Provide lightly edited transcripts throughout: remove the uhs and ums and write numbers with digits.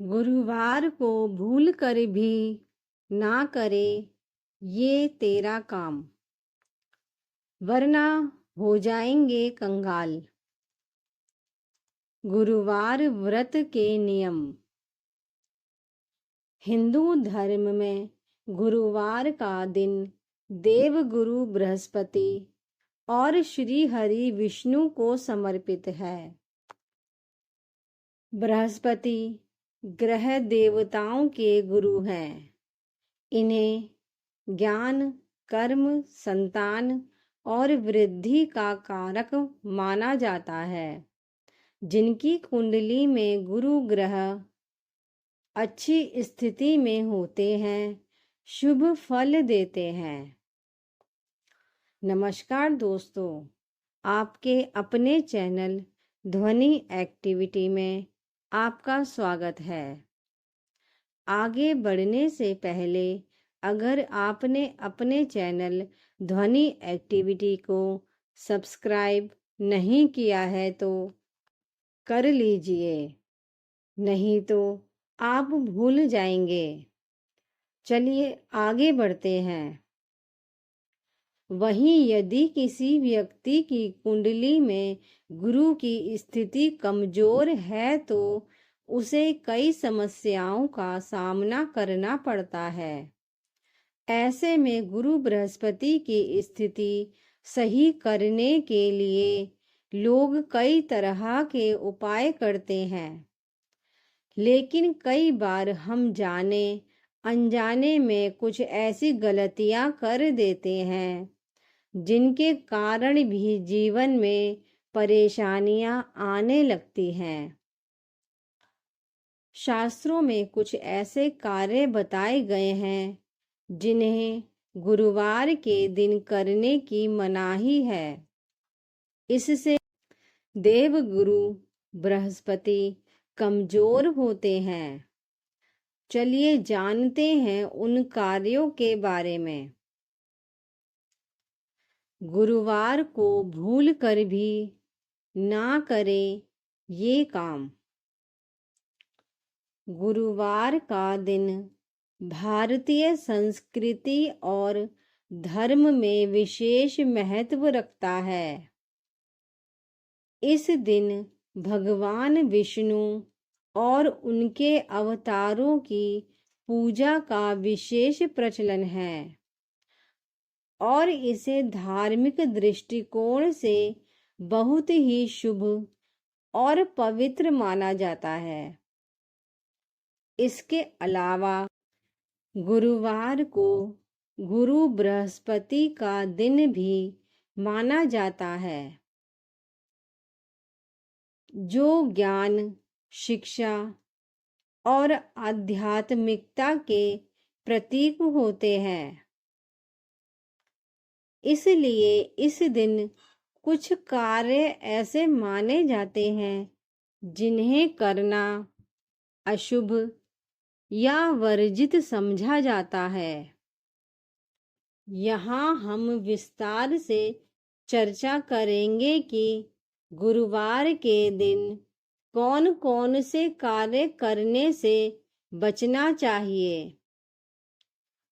गुरुवार को भूल कर भी ना करे ये तेरा काम, वरना हो जाएंगे कंगाल। गुरुवार व्रत के नियम। हिंदू धर्म में गुरुवार का दिन देव गुरु बृहस्पति और श्री हरि विष्णु को समर्पित है। बृहस्पति ग्रह देवताओं के गुरु हैं। इन्हें ज्ञान, कर्म, संतान और वृद्धि का कारक माना जाता है। जिनकी कुंडली में गुरु ग्रह अच्छी स्थिति में होते हैं, शुभ फल देते हैं। नमस्कार दोस्तों, आपके अपने चैनल ध्वनि एक्टिविटी में आपका स्वागत है। आगे बढ़ने से पहले अगर आपने अपने चैनल ध्वनि एक्टिविटी को सब्सक्राइब नहीं किया है तो कर लीजिए, नहीं तो आप भूल जाएंगे। चलिए आगे बढ़ते हैं। वहीं यदि किसी व्यक्ति की कुंडली में गुरु की स्थिति कमजोर है तो उसे कई समस्याओं का सामना करना पड़ता है। ऐसे में गुरु बृहस्पति की स्थिति सही करने के लिए लोग कई तरह के उपाय करते हैं, लेकिन कई बार हम जाने अनजाने में कुछ ऐसी गलतियां कर देते हैं जिनके कारण भी जीवन में परेशानियां आने लगती हैं। शास्त्रों में कुछ ऐसे कार्य बताए गए हैं जिन्हें गुरुवार के दिन करने की मनाही है। इससे देवगुरु बृहस्पति कमजोर होते हैं। चलिए जानते हैं उन कार्यों के बारे में। गुरुवार को भूल कर भी ना करे ये काम। गुरुवार का दिन भारतीय संस्कृति और धर्म में विशेष महत्व रखता है। इस दिन भगवान विष्णु और उनके अवतारों की पूजा का विशेष प्रचलन है और इसे धार्मिक दृष्टिकोण से बहुत ही शुभ और पवित्र माना जाता है। इसके अलावा गुरुवार को गुरु बृहस्पति का दिन भी माना जाता है, जो ज्ञान, शिक्षा और आध्यात्मिकता के प्रतीक होते हैं। इसलिए इस दिन कुछ कार्य ऐसे माने जाते हैं जिन्हें करना अशुभ या वर्जित समझा जाता है। यहाँ हम विस्तार से चर्चा करेंगे कि गुरुवार के दिन कौन कौन से कार्य करने से बचना चाहिए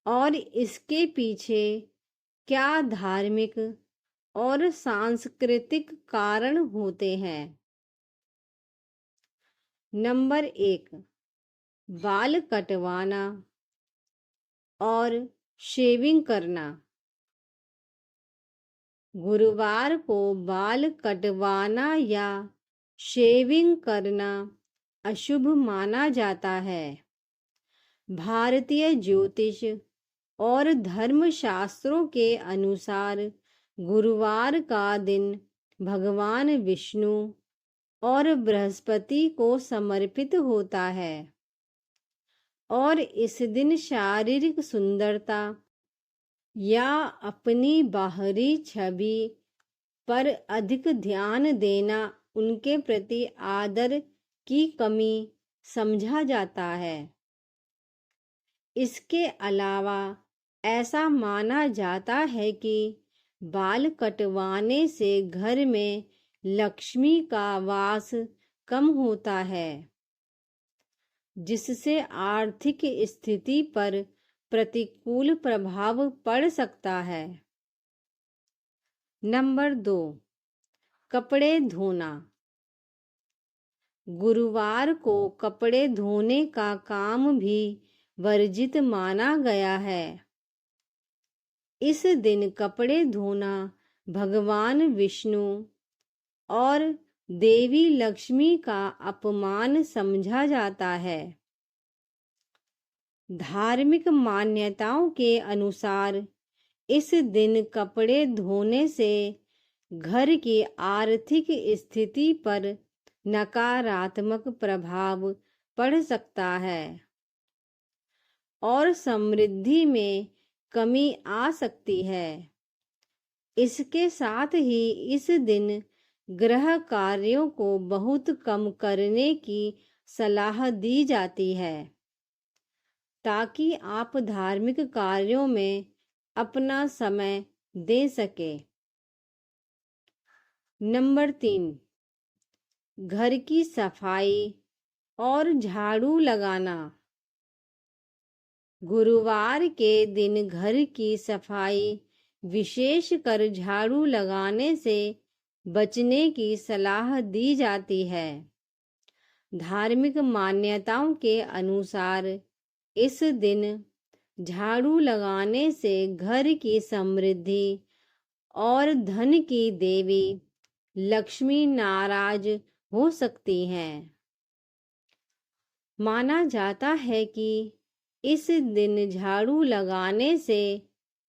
और इसके पीछे क्या धार्मिक और सांस्कृतिक कारण होते हैं। नंबर 1, बाल कटवाना और शेविंग करना। गुरुवार को बाल कटवाना या शेविंग करना अशुभ माना जाता है। भारतीय ज्योतिष और धर्मशास्त्रों के अनुसार गुरुवार का दिन भगवान विष्णु और बृहस्पति को समर्पित होता है और इस दिन शारीरिक सुंदरता या अपनी बाहरी छवि पर अधिक ध्यान देना उनके प्रति आदर की कमी समझा जाता है। इसके अलावा ऐसा माना जाता है कि बाल कटवाने से घर में लक्ष्मी का वास कम होता है। जिससे आर्थिक स्थिति पर प्रतिकूल प्रभाव पड़ सकता है। नंबर 2, कपड़े धोना। गुरुवार को कपड़े धोने का काम भी वर्जित माना गया है। इस दिन कपड़े धोना भगवान विष्णु और देवी लक्ष्मी का अपमान समझा जाता है। धार्मिक मान्यताओं के अनुसार इस दिन कपड़े धोने से घर की आर्थिक स्थिति पर नकारात्मक प्रभाव पड़ सकता है और समृद्धि में कमी आ सकती है। इसके साथ ही इस दिन गृह कार्यों को बहुत कम करने की सलाह दी जाती है ताकि आप धार्मिक कार्यों में अपना समय दे सके। नंबर 3, घर की सफाई और झाड़ू लगाना। गुरुवार के दिन घर की सफाई, विशेषकर झाड़ू लगाने से बचने की सलाह दी जाती है। धार्मिक मान्यताओं के अनुसार इस दिन झाड़ू लगाने से घर की समृद्धि और धन की देवी लक्ष्मी नाराज हो सकती हैं। माना जाता है कि इस दिन झाड़ू लगाने से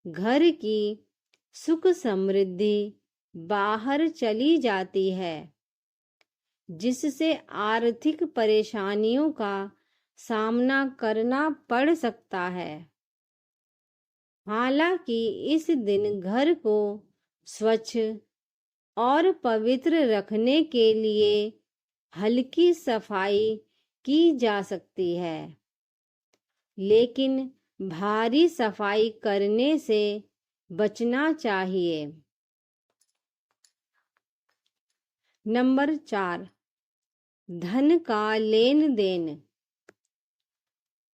घर की सुख समृद्धि बाहर चली जाती है, जिससे आर्थिक परेशानियों का सामना करना पड़ सकता है। हालांकि इस दिन घर को स्वच्छ और पवित्र रखने के लिए हल्की सफाई की जा सकती है, लेकिन भारी सफाई करने से बचना चाहिए। नंबर 4, धन का लेन देन।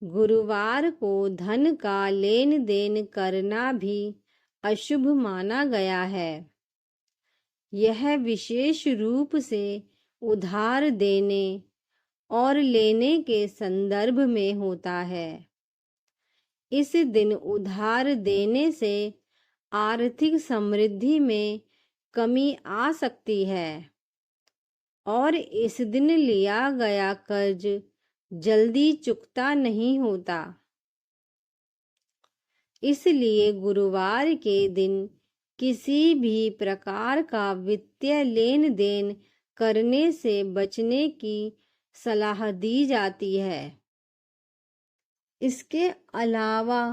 गुरुवार को धन का लेन देन करना भी अशुभ माना गया है। यह विशेष रूप से उधार देने और लेने के संदर्भ में होता है। इस दिन उधार देने से आर्थिक समृद्धि में कमी आ सकती है और इस दिन लिया गया कर्ज जल्दी चुकता नहीं होता। इसलिए गुरुवार के दिन किसी भी प्रकार का वित्तीय लेन देन करने से बचने की सलाह दी जाती है। इसके अलावा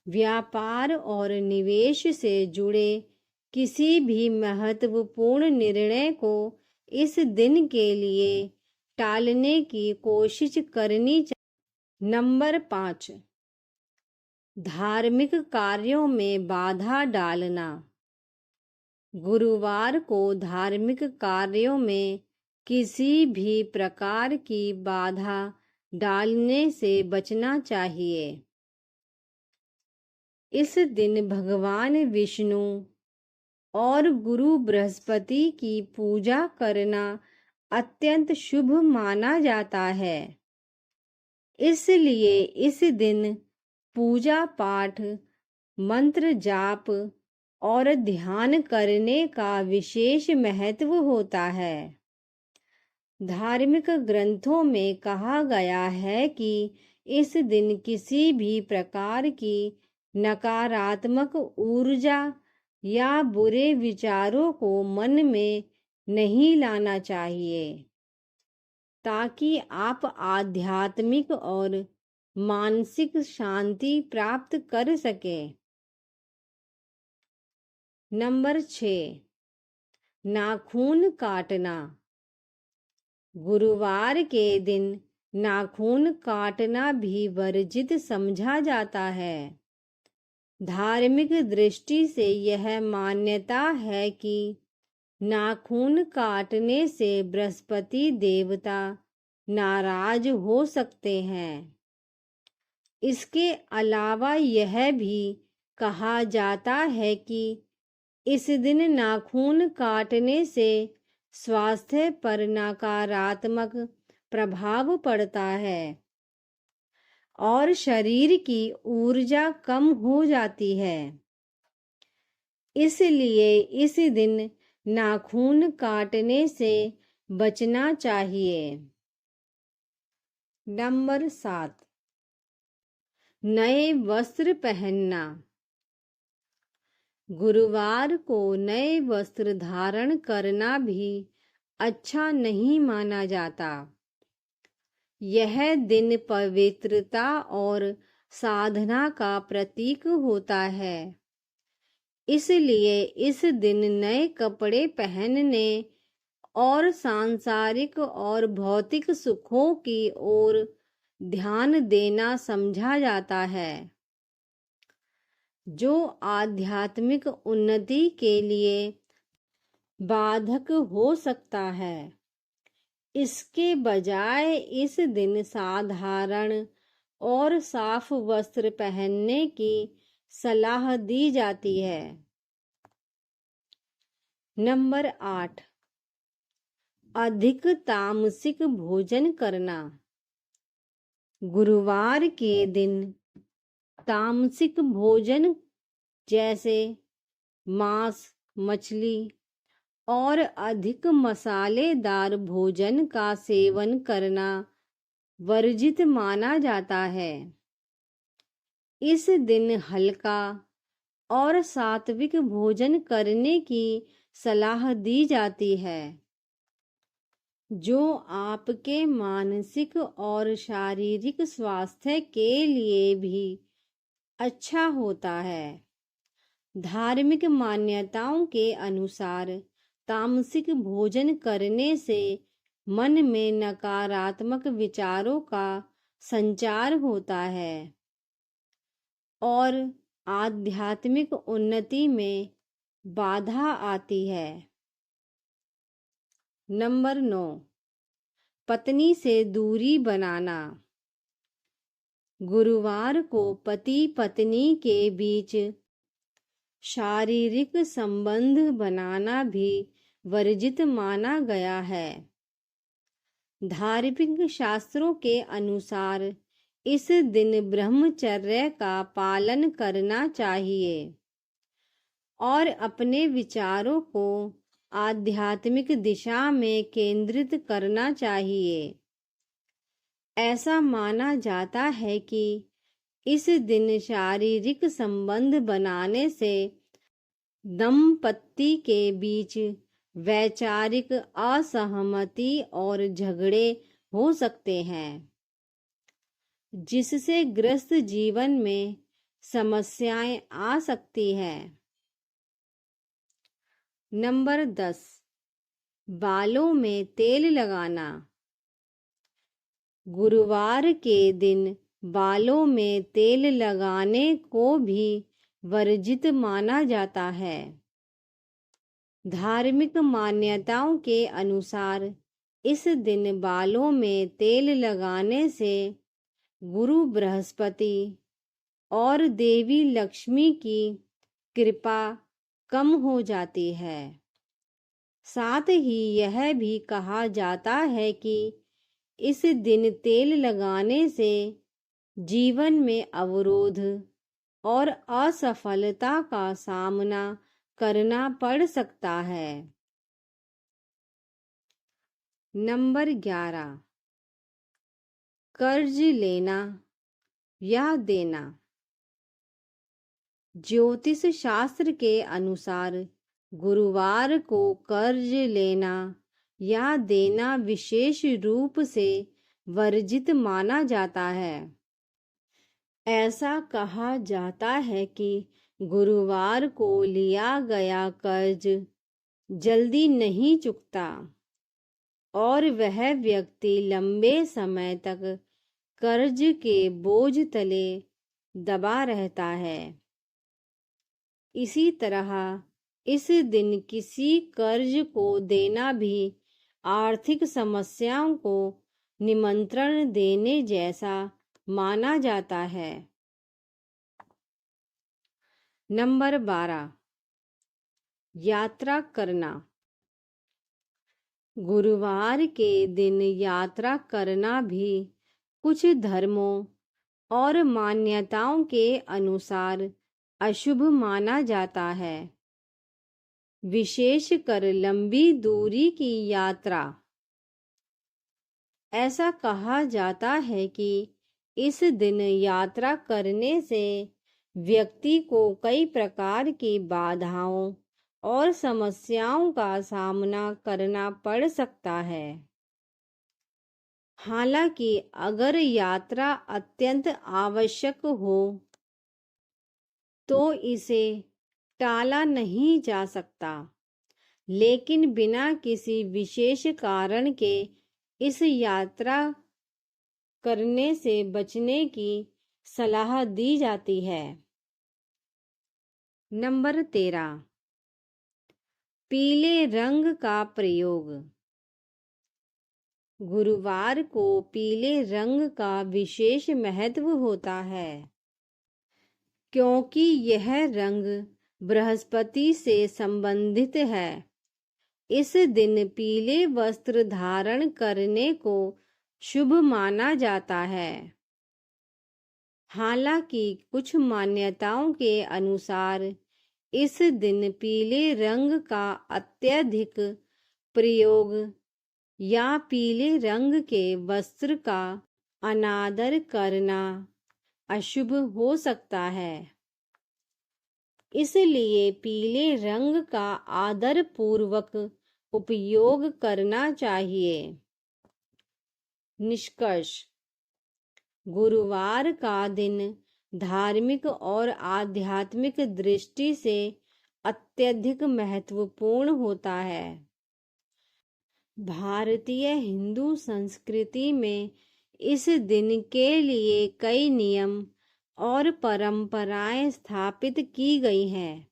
व्यापार और निवेश से जुड़े किसी भी महत्वपूर्ण निर्णय को इस दिन के लिए टालने की कोशिश करनी चाहिए। नंबर 5, धार्मिक कार्यों में बाधा डालना। गुरुवार को धार्मिक कार्यों में किसी भी प्रकार की बाधा डालने से बचना चाहिए। इस दिन भगवान विष्णु और गुरु बृहस्पति की पूजा करना अत्यंत शुभ माना जाता है। इसलिए इस दिन पूजा पाठ, मंत्र जाप और ध्यान करने का विशेष महत्व होता है। धार्मिक ग्रंथों में कहा गया है कि इस दिन किसी भी प्रकार की नकारात्मक ऊर्जा या बुरे विचारों को मन में नहीं लाना चाहिए, ताकि आप आध्यात्मिक और मानसिक शांति प्राप्त कर सकें। नंबर 6, नाखून काटना। गुरुवार के दिन नाखून काटना भी वर्जित समझा जाता है। धार्मिक दृष्टि से यह मान्यता है कि नाखून काटने से बृहस्पति देवता नाराज हो सकते हैं। इसके अलावा यह भी कहा जाता है कि इस दिन नाखून काटने से स्वास्थ्य पर नकारात्मक प्रभाव पड़ता है और शरीर की ऊर्जा कम हो जाती है। इसलिए इस दिन नाखून काटने से बचना चाहिए। नंबर 7, नए वस्त्र पहनना। गुरुवार को नए वस्त्र धारण करना भी अच्छा नहीं माना जाता। यह दिन पवित्रता और साधना का प्रतीक होता है। इसलिए इस दिन नए कपड़े पहनने और सांसारिक और भौतिक सुखों की ओर ध्यान देना समझा जाता है, जो आध्यात्मिक उन्नति के लिए बाधक हो सकता है। इसके बजाय इस दिन साधारण और साफ वस्त्र पहनने की सलाह दी जाती है। नंबर 8, अधिक तामसिक भोजन करना। गुरुवार के दिन तामसिक भोजन जैसे मांस, मछली और अधिक मसालेदार भोजन का सेवन करना वर्जित माना जाता है। इस दिन हल्का और सात्विक भोजन करने की सलाह दी जाती है, जो आपके मानसिक और शारीरिक स्वास्थ्य के लिए भी अच्छा होता है। धार्मिक मान्यताओं के अनुसार तामसिक भोजन करने से मन में नकारात्मक विचारों का संचार होता है और आध्यात्मिक उन्नति में बाधा आती है। नंबर 9, पत्नी से दूरी बनाना। गुरुवार को पति पत्नी के बीच शारीरिक संबंध बनाना भी वर्जित माना गया है। धार्मिक शास्त्रों के अनुसार इस दिन ब्रह्मचर्य का पालन करना चाहिए और अपने विचारों को आध्यात्मिक दिशा में केंद्रित करना चाहिए। ऐसा माना जाता है कि इस दिन शारीरिक संबंध बनाने से दंपति के बीच वैचारिक असहमति और झगड़े हो सकते हैं, जिससे ग्रस्त जीवन में समस्याएं आ सकती हैं। नंबर 10, बालों में तेल लगाना। गुरुवार के दिन बालों में तेल लगाने को भी वर्जित माना जाता है। धार्मिक मान्यताओं के अनुसार इस दिन बालों में तेल लगाने से गुरु बृहस्पति और देवी लक्ष्मी की कृपा कम हो जाती है। साथ ही यह भी कहा जाता है कि इस दिन तेल लगाने से जीवन में अवरोध और असफलता का सामना करना पड़ सकता है। नंबर 11, कर्ज लेना या देना। ज्योतिष शास्त्र के अनुसार गुरुवार को कर्ज लेना या देना विशेष रूप से वर्जित माना जाता है। ऐसा कहा जाता है कि गुरुवार को लिया गया कर्ज जल्दी नहीं चुकता और वह व्यक्ति लंबे समय तक कर्ज के बोझ तले दबा रहता है। इसी तरह इस दिन किसी कर्ज को देना भी आर्थिक समस्याओं को निमंत्रण देने जैसा माना जाता है। नंबर 12, यात्रा करना। गुरुवार के दिन यात्रा करना भी कुछ धर्मों और मान्यताओं के अनुसार अशुभ माना जाता है, विशेषकर लंबी दूरी की यात्रा। ऐसा कहा जाता है कि इस दिन यात्रा करने से व्यक्ति को कई प्रकार की बाधाओं और समस्याओं का सामना करना पड़ सकता है। हालांकि अगर यात्रा अत्यंत आवश्यक हो तो इसे टाला नहीं जा सकता, लेकिन बिना किसी विशेष कारण के इस यात्रा करने से बचने की सलाह दी जाती है। नंबर 13, पीले रंग का प्रयोग। गुरुवार को पीले रंग का विशेष महत्व होता है, क्योंकि यह रंग बृहस्पति से संबंधित है। इस दिन पीले वस्त्र धारण करने को शुभ माना जाता है। हालांकि कुछ मान्यताओं के अनुसार इस दिन पीले रंग का अत्यधिक प्रयोग या पीले रंग के वस्त्र का अनादर करना अशुभ हो सकता है। इसलिए पीले रंग का आदर पूर्वक उपयोग करना चाहिए। निष्कर्ष, गुरुवार का दिन धार्मिक और आध्यात्मिक दृष्टि से अत्यधिक महत्वपूर्ण होता है। भारतीय हिंदू संस्कृति में इस दिन के लिए कई नियम और परंपराएं स्थापित की गई हैं,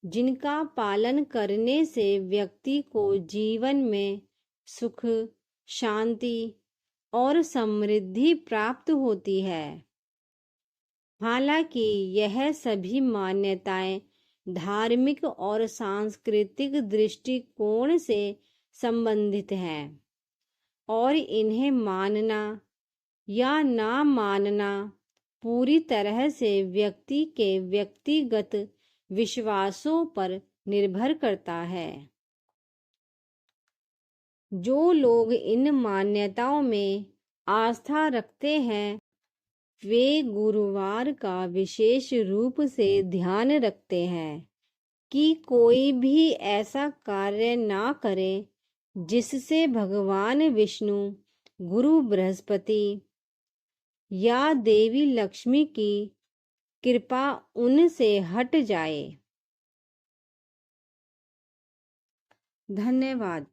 जिनका पालन करने से व्यक्ति को जीवन में सुख, शांति और समृद्धि प्राप्त होती है। हालांकि यह सभी मान्यताएं धार्मिक और सांस्कृतिक दृष्टिकोण से संबंधित हैं और इन्हें मानना या ना मानना पूरी तरह से व्यक्ति के व्यक्तिगत विश्वासों पर निर्भर करता है। जो लोग इन मान्यताओं में आस्था रखते हैं वे गुरुवार का विशेष रूप से ध्यान रखते हैं कि कोई भी ऐसा कार्य ना करे जिससे भगवान विष्णु, गुरु बृहस्पति या देवी लक्ष्मी की कृपा उनसे हट जाए। धन्यवाद।